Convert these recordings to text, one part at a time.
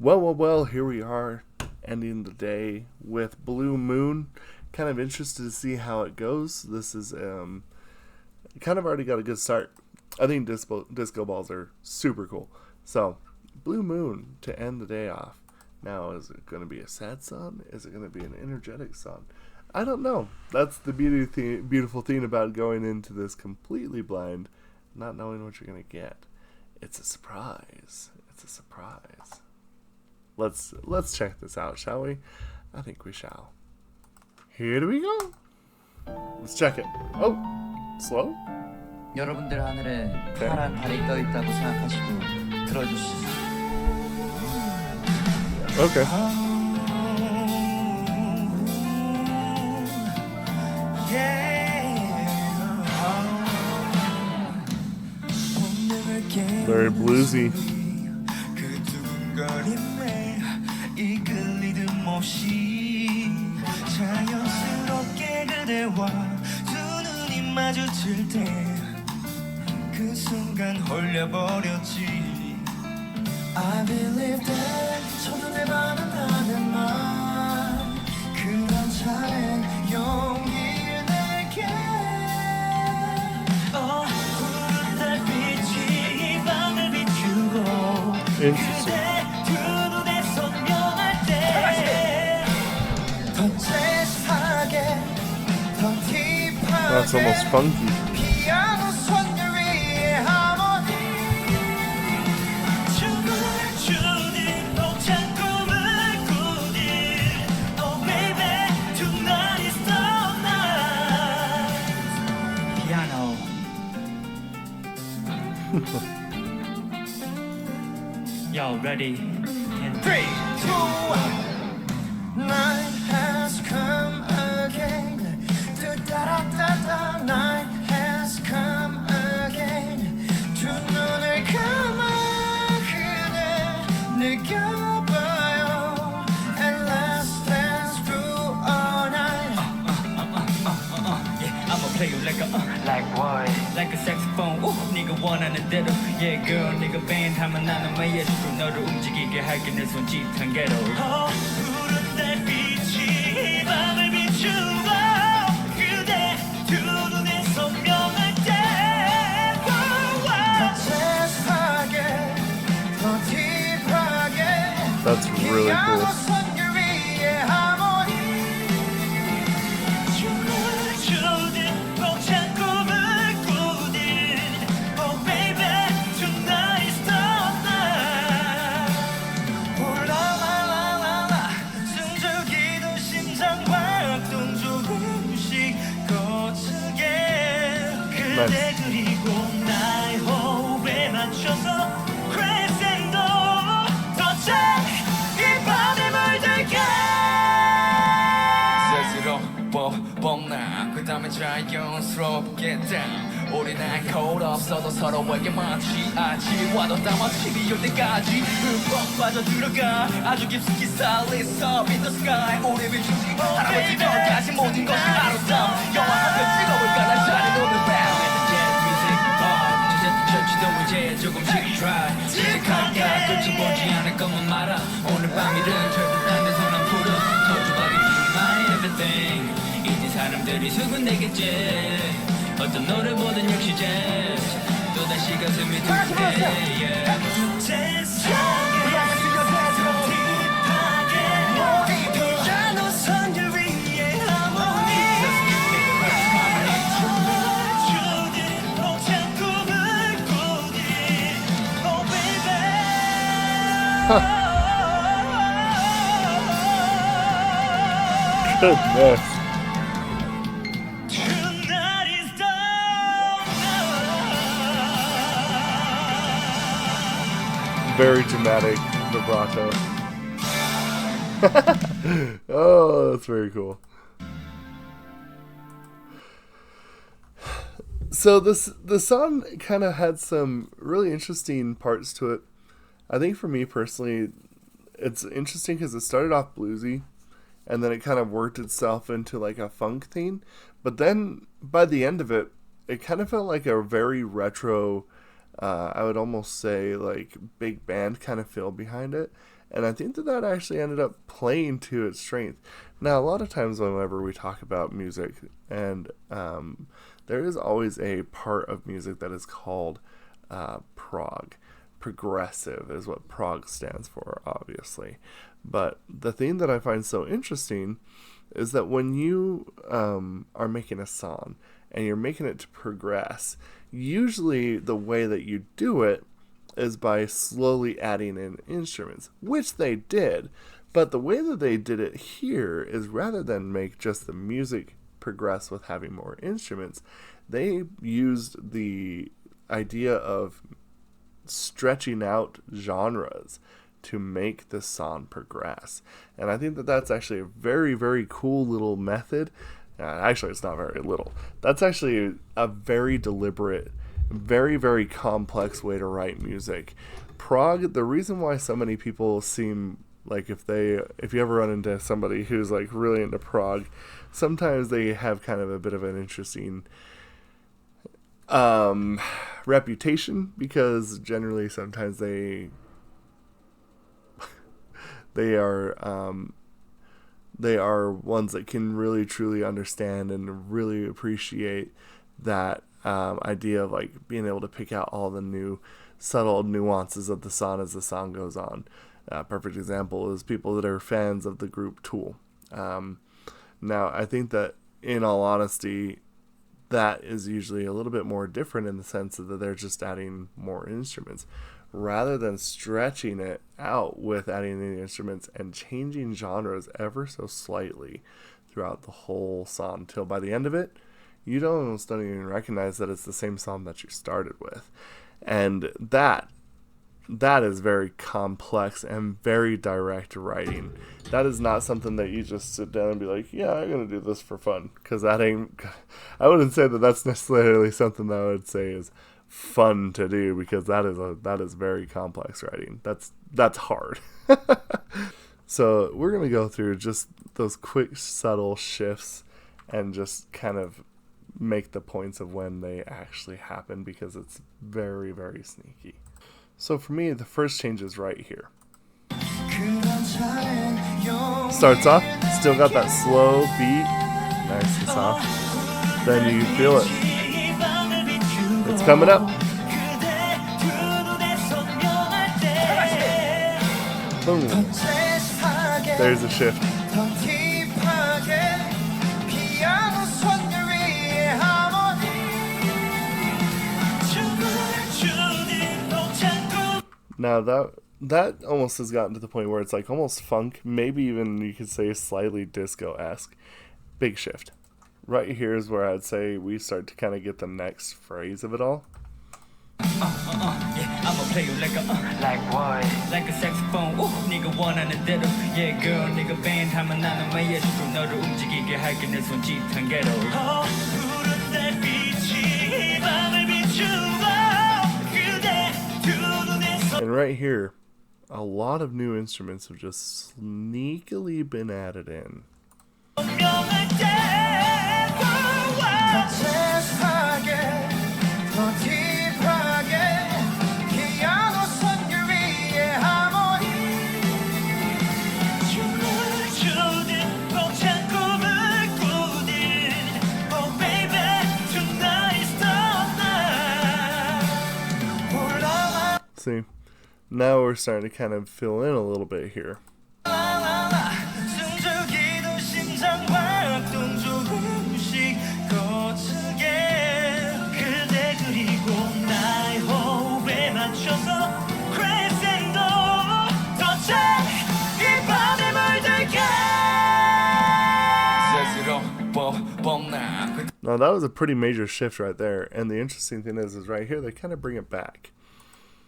Well, here we are, ending the day with Blue Moon. Kind of interested to see how it goes. This is kind of already got a good start. I think disco balls are super cool. So, Blue Moon to end the day off. Now, is it going to be a sad song? Is it going to be an energetic song? I don't know. That's the beautiful thing about going into this completely blind, not knowing what you're going to get. It's a surprise. It's a surprise. Let's check this out, shall we? I think we shall. Here we go. Let's check it. Oh, slow? 여러분들 하늘에 Okay. 파란 달이 떠 있다고 생각하시고 들어주시죠. Okay. Very bluesy. 그 두근거림에 이끌리듯 몹시 자연스럽게 그대와 두 눈이 마주칠 때 그 순간 홀려버렸지. I believe that 첫눈에 반한다는 말 그런 차례 용기를 내게 푸른 달빛이 이 밤을 비추고 Interesting. 그대 두 눈에 선명할 때 더 재스하게 더 That's 딥하게 almost funky. 피아노 선율 위에 하모니 춤을 추듯 벅찬 꿈을 꾸듯 Oh baby tonight is the night 피아노. Yo, ready? And 3, 2, 1 Night has come again Da-da-da-da Night has come again 두 눈을 감아 그대 느껴봐요 And let's dance through all night yeah, I'ma play you like a Like what? like a saxophone. 네가 원하는 대로. Yeah, girl, 네가 밴드 하면 나는 마에스트로 너를 움직이게 할게 내 손짓 한 개로. 푸른 달빛이 이 밤을 비추고 그대 두 눈에 선명할 때 더 재스하게 더 딥하게 That's really 피아노 cool. 선율 위에 하모니 춤을 추듯 벅찬 꿈을 꾸듯 Oh baby tonight is the night 홀라라라라라 숨죽이던 심장 활동 조금씩 거치게 그대 Nice. 그리고 나의 호흡에 맞춰서 crescendo 더잘 밤에 물들게 스스로 뻔뻔나 그 다음에 자연스럽게 down 우린 알코올 없어도 서로에게 마취하지 와도 담아치기 올 때까지 흠뻑 빠져들어가 아주 깊숙이 살리서 in the sky 우리 비추지 할아버지 별까지 모든 것이 아름다워 영화 한 편 찍어볼까 난 잘해 노는 밤 jazz music pop 저지도 이제 조금씩 try 시작할까 끝을 보지 않을 것만 말아 오늘 밤 일은 절대 손안 풀어 거주박이 my everything 이제 사람들이 수군대겠지 어떤 노래 보든 역시 jazz 또다시 가슴이 두근대 yeah. 재스하게 더 딥하게 피아노 선율 위에 하모니 춤을 추듯 벅찬 꿈을 꾸듯 Oh baby Goodness. Tonight is the night Very dramatic vibrato. Oh, that's very cool. So the song kind of had some really interesting parts to it. I think for me personally, it's interesting because it started off bluesy, and then it kind of worked itself into like a funk thing. But then by the end of it, it kind of felt like a very retro, I would almost say like big band kind of feel behind it. And I think that that actually ended up playing to its strength. Now, a lot of times whenever we talk about music, and there is always a part of music that is called prog. Progressive is what prog stands for, obviously. But the thing that I find so interesting is that when you are making a song and you're making it to progress, usually the way that you do it is by slowly adding in instruments, which they did. But the way that they did it here is rather than make just the music progress with having more instruments, they used the idea of stretching out genres to make the song progress. And I think that that's actually a very, very cool little method. Actually, it's not very little. That's actually a very deliberate, very, very complex way to write music. Prog, the reason why so many people seem like if you ever run into somebody who's like really into prog, sometimes they have kind of a bit of an interesting reputation, because generally sometimes they are ones that can really truly understand and really appreciate that idea of like being able to pick out all the new subtle nuances of the song as the song goes on. A perfect example is people that are fans of the group Tool. Now, I think that in all honesty, that is usually a little bit more different in the sense that they're just adding more instruments rather than stretching it out with adding in instruments and changing genres ever so slightly throughout the whole song till by the end of it, you almost don't even recognize that it's the same song that you started with. And that is very complex and very direct writing. That is not something that you just sit down and be like, yeah, I'm going to do this for fun. Because I wouldn't say that that's necessarily something that I would say is fun to do, because that is very complex writing. That's hard. So we're going to go through just those quick, subtle shifts and just kind of make the points of when they actually happen, because it's very, very sneaky. So for me, the first change is right here. Starts off, still got that slow beat, nice and soft. Then you feel it. It's coming up. Boom. There's a shift. Now that almost has gotten to the point where it's like almost funk, maybe even you could say slightly disco-esque. Big shift. Right here is where I'd say we start to kind of get the next phrase of it all. Yeah, I'ma play you like what? Like a saxophone. 네가 원하는 대로. Yeah, girl, 네가 band 하면 나는 마에스트로 너를 움직이게 할게 내 손짓 한 개로. 푸른 달빛이 밤을 비추어 그대 두 눈에서. And right here, a lot of new instruments have just sneakily been added in. 명할 때 더 세상에 더 딥하게 피아노 선율 위에 하모니 춤을 추듯 벅찬 꿈을 꾸듯 Oh baby tonight's the night. See, now we're starting to kind of fill in a little bit here. 숨죽이던 심장 활동 조금씩 거칠게 그대 그리고 나의 호흡에 맞춰서 crescendo 더잘 이 밤에 물들게 Now that was a pretty major shift right there, and the interesting thing is right here they kind of bring it back.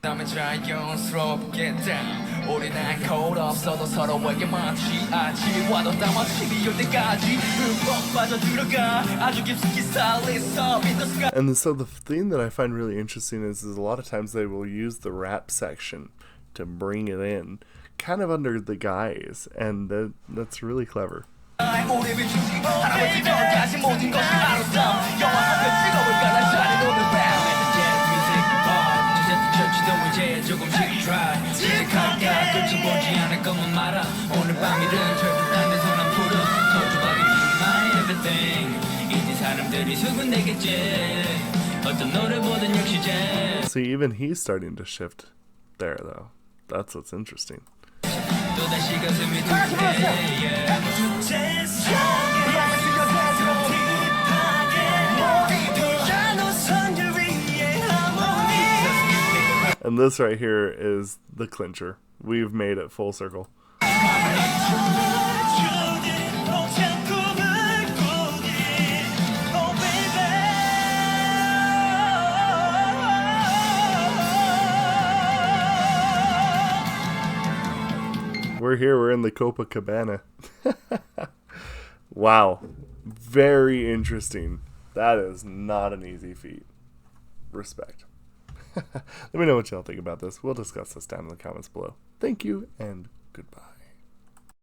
다음에 자연스럽게 down 우리는 cold 없어도 서로에게 마치 아침와도 땀마침이 올 때까지 흠뻑 빠져들어가 아주 깊숙이 살리서 in the sky. And so the thing that I find really interesting is a lot of times they will use the rap section to bring it in, kind of under the guise, and that's really clever. 우리 비추지 할아버지 널 다시 모든 것이 아름다워 영원하게 뜨거울까 난 잘해 노는 rap 조금씩 try 지독하게 끝이 보지 않을 그들이 수군대겠지 어떤 노래 보던 역시 재 See, even he's starting to shift there, though. That's what's interesting. 또다시 가슴이 두근대 And this right here is the clincher. We've made it full circle. We're here. We're in the Copacabana. Wow. Very interesting. That is not an easy feat. Respect. Let me know what y'all think about this. We'll discuss this down in the comments below. Thank you and goodbye.